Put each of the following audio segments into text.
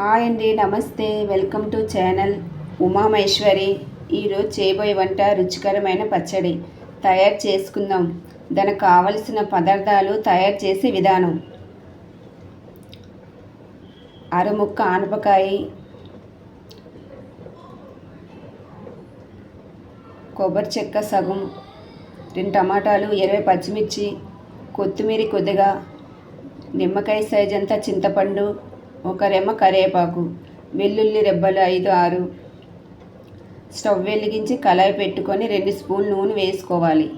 Hi అండి, నమస్తే. Welcome to channel Umamaheshwari. ఈరోజు చేయబోయే వంట రుచికరమైన పచ్చడి తయారు చేసుకుందాం. దానికి కావలసిన పదార్థాలు, తయారు చేసే విధానం: అరముక్క ఆనపకాయ, కొబ్బరి చెక్క సగం, 2 టమాటాలు, 20 పచ్చిమిర్చి, కొత్తిమీర కొద్దిగా, నిమ్మకాయ సైజ్ అంతా చింతపండు, 1 రెమ్మ కరివేపాకు, వెల్లుల్లి రెబ్బలు 5-6. స్టవ్ వెలిగించి కళాయి పెట్టుకొని 2 స్పూన్లు నూనె వేసుకోవాలి.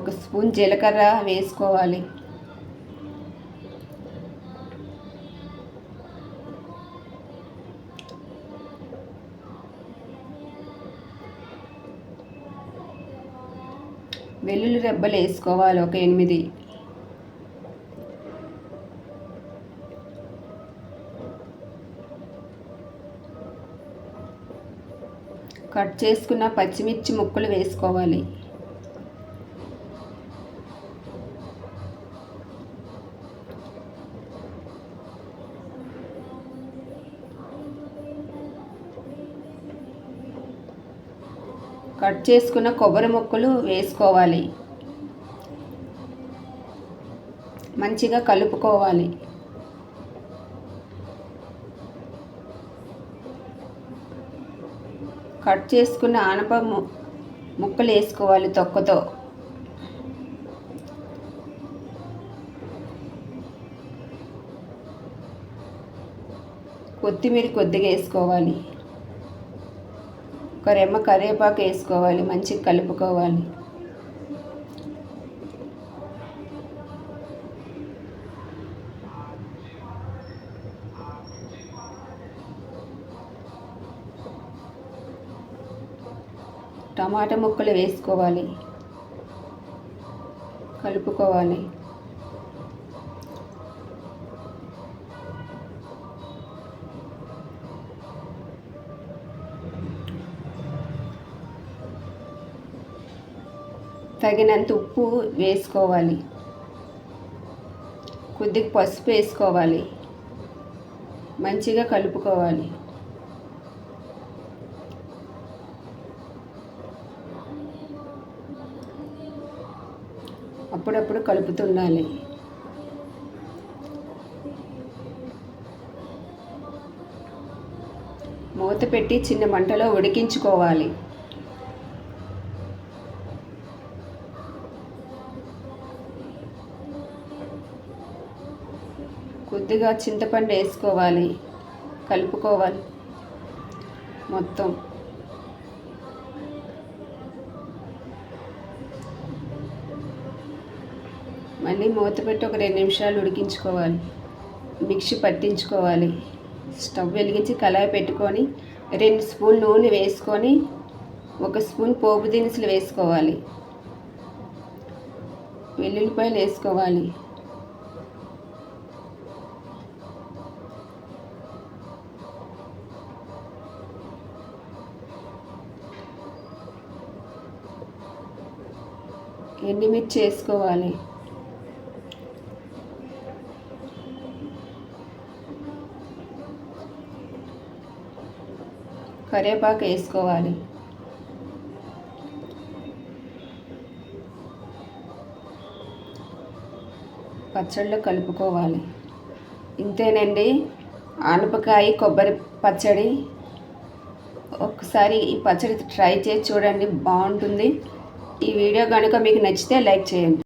ఒక స్పూన్ జీలకర్ర వేసుకోవాలి. వెల్లుల్లి రెబ్బలు వేసుకోవాలి, ఒక 8. కట్ చేసుకున్న పచ్చిమిర్చి ముక్కలు వేసుకోవాలి. కట్ చేసుకున్న కొబ్బరి ముక్కలు వేసుకోవాలి. మంచిగా కలుపుకోవాలి. కట్ చేసుకున్న ఆనప ముక్కలు వేసుకోవాలి తొక్కతో. కొత్తిమీర కొద్దిగా వేసుకోవాలి. 1 రెమ్మ కరివేపాకు వేసుకోవాలి. మంచిగా కలుపుకోవాలి. టమాటా ముక్కలు వేసుకోవాలి, కలుపుకోవాలి. తగినంత ఉప్పు వేసుకోవాలి. కొద్దిగా పసుపు వేసుకోవాలి. మంచిగా కలుపుకోవాలి. అప్పుడప్పుడు కలుపుతుండాలి. మూత పెట్టి చిన్న మంటలో ఉడికించుకోవాలి. కొద్దిగా చింతపండు వేసుకోవాలి, కలుపుకోవాలి మొత్తం. మళ్ళీ మూత పెట్టి ఒక 2 నిమిషాలు ఉడికించుకోవాలి. మిక్సీ పట్టించుకోవాలి. స్టవ్ వెలిగించి కళాయి పెట్టుకొని 2 స్పూన్లు నూనె వేసుకొని 1 స్పూన్ పోపు దినుసులు వేసుకోవాలి. వెల్లుల్లిపాయలు వేసుకోవాలి. ఎండుమిర్చి వేసుకోవాలి. కరివేపాకు వేసుకోవాలి. పచ్చడిలో కలుపుకోవాలి. ఇంతేనండి, ఆనపకాయ కొబ్బరి పచ్చడి. ఒకసారి ఈ పచ్చడి ట్రై చేసి చూడండి, బాగుంటుంది. ఈ వీడియో కనుక మీకు నచ్చితే లైక్ చేయండి.